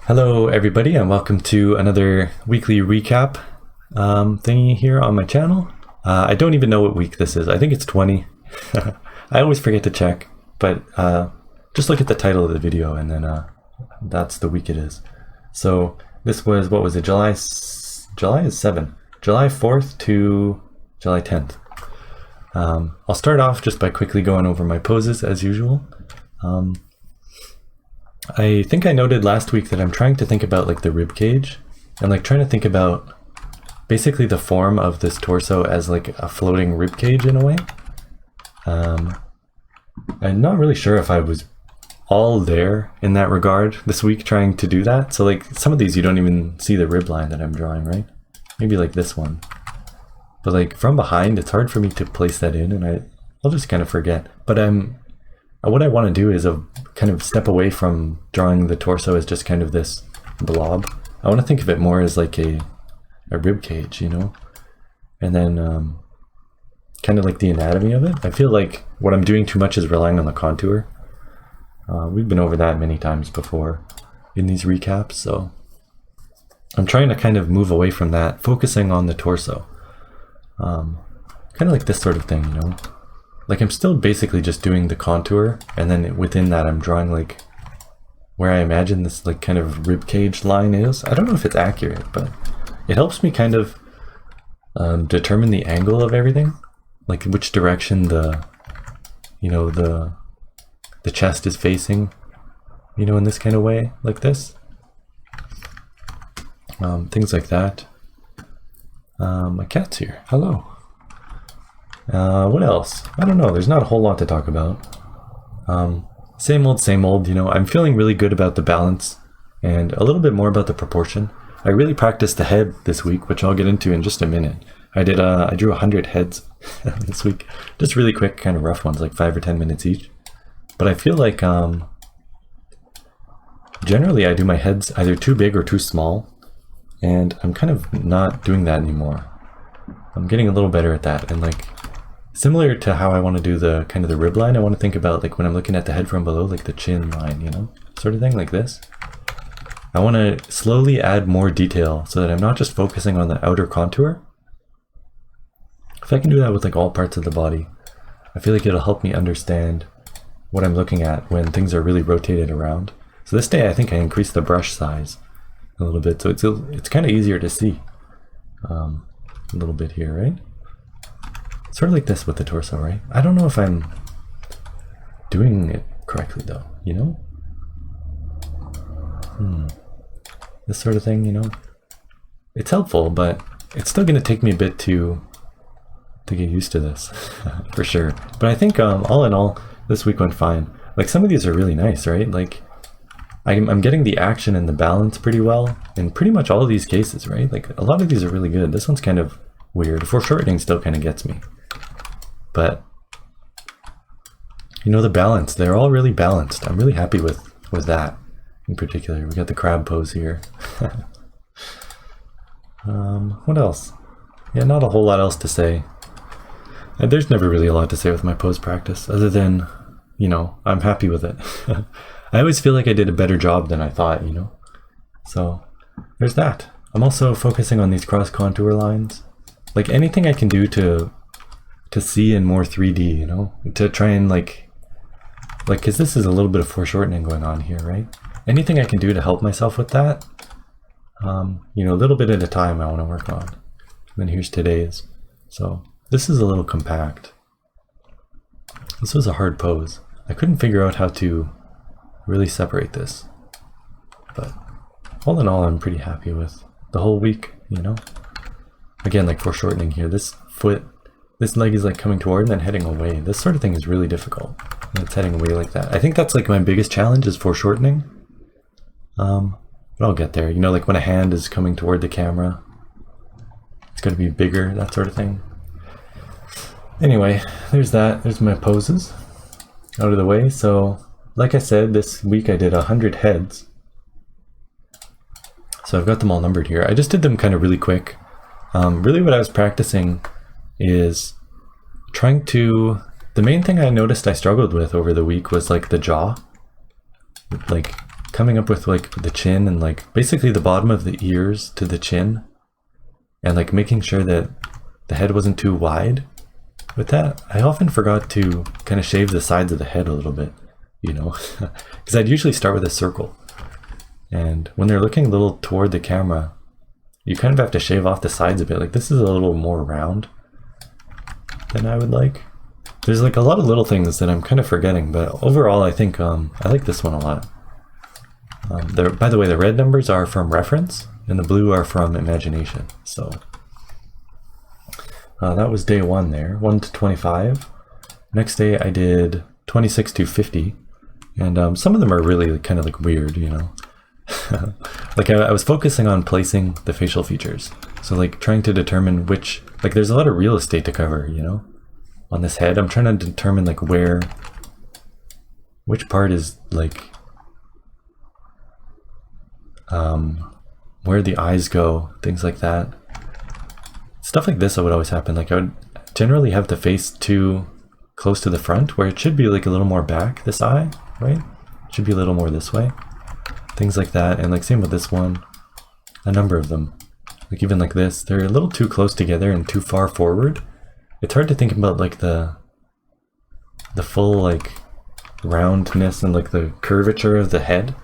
Hello everybody and welcome to another weekly recap thingy here on my channel. I don't even know what week this is. I think it's 20. I always forget to check, but just look at the title of the video and then that's the week it is. So this was, what was it, July is 7. July 4th to July 10th. I'll start off just by quickly going over my poses as usual. I think I noted last week that I'm trying to think about like the rib cage and like trying to think about basically the form of this torso as like a floating rib cage in a way. I'm not really sure if I was all there in that regard this week trying to do that. So like some of these you don't even see the rib line that I'm drawing, right? Maybe like this one. But like from behind it's hard for me to place that in and I'll just kind of forget. But what I want to do is kind of step away from drawing the torso as just kind of this blob. I want to think of it more as like a rib cage, you know? And then kind of like the anatomy of it. I feel like what I'm doing too much is relying on the contour. We've been over that many times before in these recaps, so I'm trying to kind of move away from that, focusing on the torso. Kind of like this sort of thing, you know? Like I'm still basically just doing the contour, and then within that I'm drawing like where I imagine this like kind of rib cage line is. I don't know if it's accurate, but it helps me kind of determine the angle of everything, like which direction the chest is facing, you know, in this kind of way, like this. Things like that. My cat's here. Hello. What else? I don't know. There's not a whole lot to talk about. Same old, you know. I'm feeling really good about the balance and a little bit more about the proportion. I really practiced the head this week, which I'll get into in just a minute. I drew 100 heads this week. Just really quick, kind of rough ones, like 5 or 10 minutes each. But I feel like generally I do my heads either too big or too small, and I'm kind of not doing that anymore. I'm getting a little better at that, and like similar to how I want to do the kind of the rib line, I want to think about like when I'm looking at the head from below, like the chin line, you know, sort of thing like this. I want to slowly add more detail so that I'm not just focusing on the outer contour. If I can do that with like all parts of the body, I feel like it'll help me understand what I'm looking at when things are really rotated around. So this day I think I increased the brush size a little bit, so it's kind of easier to see a little bit here, right? Sort of like this with the torso, right? I don't know if I'm doing it correctly though, you know? This sort of thing, you know? It's helpful, but it's still going to take me a bit to get used to this, for sure. But I think all in all, this week went fine. Like some of these are really nice, right? Like I'm getting the action and the balance pretty well in pretty much all of these cases, right? Like a lot of these are really good. This one's kind of weird. Foreshortening still kind of gets me. But, you know, the balance, they're all really balanced. I'm really happy with that in particular. We got the crab pose here. What else? Yeah, not a whole lot else to say. There's never really a lot to say with my pose practice other than, you know, I'm happy with it. I always feel like I did a better job than I thought, you know? So there's that. I'm also focusing on these cross contour lines. Like anything I can do to see in more 3D, you know, to try and like, cause this is a little bit of foreshortening going on here, right? Anything I can do to help myself with that, you know, a little bit at a time I want to work on. And then here's today's. So this is a little compact. This was a hard pose. I couldn't figure out how to really separate this, but all in all, I'm pretty happy with the whole week, you know? Again, like foreshortening here, this leg is like coming toward and then heading away. This sort of thing is really difficult. And it's heading away like that. I think that's like my biggest challenge is foreshortening. But I'll get there. You know, like when a hand is coming toward the camera, it's got to be bigger, that sort of thing. Anyway, there's that. There's my poses out of the way. So, like I said, this week I did 100 heads. So I've got them all numbered here. I just did them kind of really quick. Really what I was practicing is trying to, the main thing I noticed I struggled with over the week was like the jaw. Like coming up with like the chin and like basically the bottom of the ears to the chin, and like making sure that the head wasn't too wide. With that, I often forgot to kind of shave the sides of the head a little bit, you know, because I'd usually start with a circle. And when they're looking a little toward the camera, you kind of have to shave off the sides a bit. Like this is a little more round than I would like. There's like a lot of little things that I'm kind of forgetting, but overall I think I like this one a lot. By the way, the red numbers are from reference and the blue are from imagination. So that was day 1 there, 1 to 25. Next day I did 26 to 50, and some of them are really kind of like weird, you know. Like I was focusing on placing the facial features, so like trying to determine which, like there's a lot of real estate to cover, you know, on this head. I'm trying to determine like which part is like where the eyes go, things like that. Stuff like this would always happen. Like I would generally have the face too close to the front, where it should be like a little more back, this eye, right? It should be a little more this way. Things like that. And like same with this one, a number of them. Like even like this, they're a little too close together and too far forward. It's hard to think about like the full like roundness and like the curvature of the head.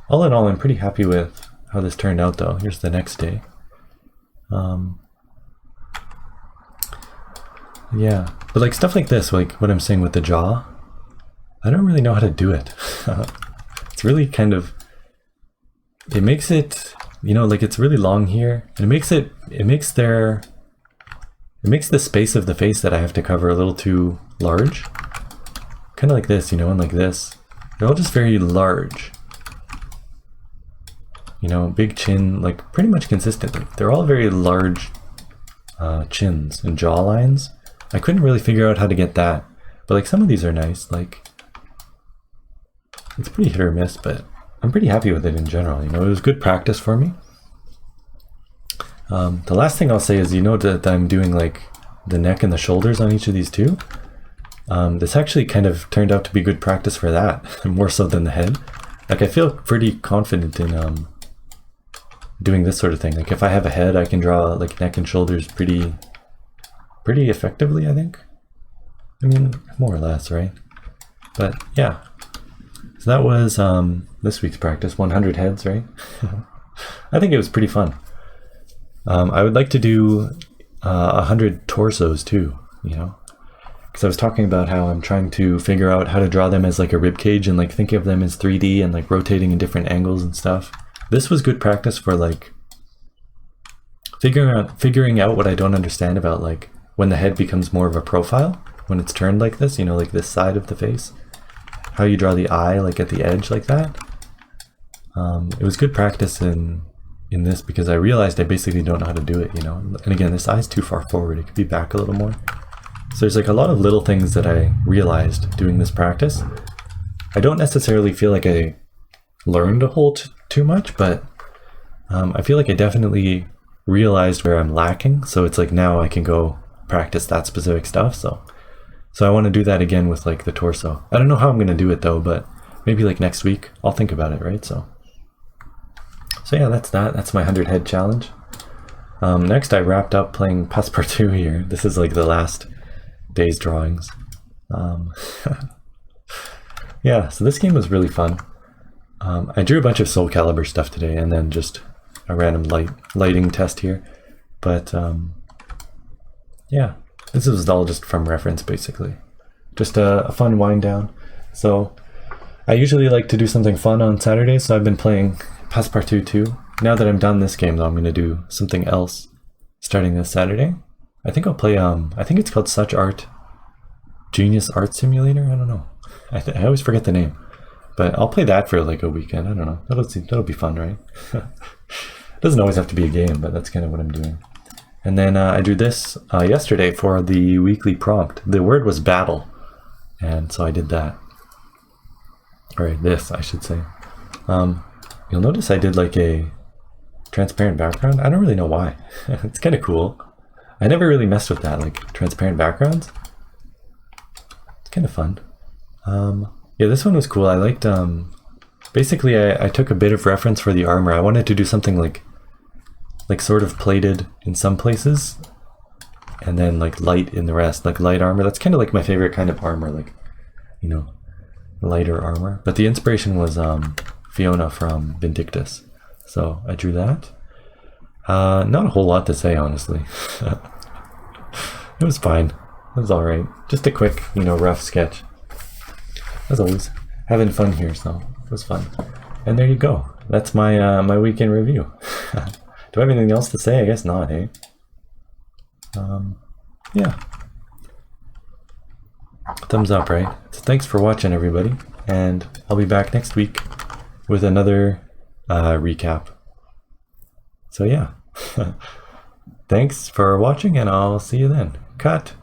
All in all, I'm pretty happy with how this turned out though. Here's the next day. Yeah, but like stuff like this, like what I'm saying with the jaw, I don't really know how to do it. It's really kind of, it makes it, you know, like it's really long here, and it makes the space of the face that I have to cover a little too large. Kind of like this, you know, and like this. They're all just very large. You know, big chin, like pretty much consistently. They're all very large chins and jaw lines. I couldn't really figure out how to get that, but like some of these are nice. Like it's pretty hit or miss, but I'm pretty happy with it in general. You know, it was good practice for me. The last thing I'll say is, you know, that I'm doing like the neck and the shoulders on each of these too. This actually kind of turned out to be good practice for that, more so than the head. Like I feel pretty confident in doing this sort of thing. Like if I have a head, I can draw like neck and shoulders pretty effectively, I think. I mean, more or less, right? But yeah. So that was this week's practice, 100 heads, right? I think it was pretty fun. I would like to do 100 torsos too, you know? Because I was talking about how I'm trying to figure out how to draw them as like a rib cage and like think of them as 3D and like rotating in different angles and stuff. This was good practice for like figuring out what I don't understand about like when the head becomes more of a profile, when it's turned like this, you know, like this side of the face, how you draw the eye like at the edge like that. It was good practice in this because I realized I basically don't know how to do it, you know. And again, this eye's too far forward. It could be back a little more. So there's like a lot of little things that I realized doing this practice. I don't necessarily feel like I learned a whole too much, but I feel like I definitely realized where I'm lacking. So it's like now I can go practice that specific stuff. So I want to do that again with like the torso. I don't know how I'm going to do it though, but maybe like next week I'll think about it, right? So yeah, that's that. That's my 100 head challenge. Next I wrapped up playing Passepartout here. This is like the last day's drawings. Yeah, so this game was really fun. I drew a bunch of Soul Calibur stuff today and then just a random lighting test here. But yeah, this was all just from reference basically. Just a fun wind down. So I usually like to do something fun on Saturdays, so I've been playing Passepartout 2. Now that I'm done this game though, I'm going to do something else starting this Saturday. I think I'll play, I think it's called Such Art Genius Art Simulator? I don't know. I always forget the name. But I'll play that for like a weekend. I don't know. That'll be fun, right? It doesn't always have to be a game, but that's kind of what I'm doing. And then I drew this yesterday for the weekly prompt. The word was battle. And so I did that. Or this, I should say. You'll notice I did like a transparent background. I don't really know why. It's kind of cool. I never really messed with that, like transparent backgrounds. It's kind of fun. Yeah, this one was cool. I liked Basically, I took a bit of reference for the armor. I wanted to do something like sort of plated in some places, and then like light in the rest, like light armor. That's kind of like my favorite kind of armor, like, you know, lighter armor. But the inspiration was Fiona from Vindictus, so I drew that. Not a whole lot to say, honestly. It was fine. It was all right. Just a quick, you know, rough sketch. As always, having fun here, so it was fun. And there you go. That's my my weekend review. Do I have anything else to say? I guess not, hey? Yeah. Thumbs up, right? So thanks for watching, everybody. And I'll be back next week with another recap. So yeah. Thanks for watching, and I'll see you then. Cut.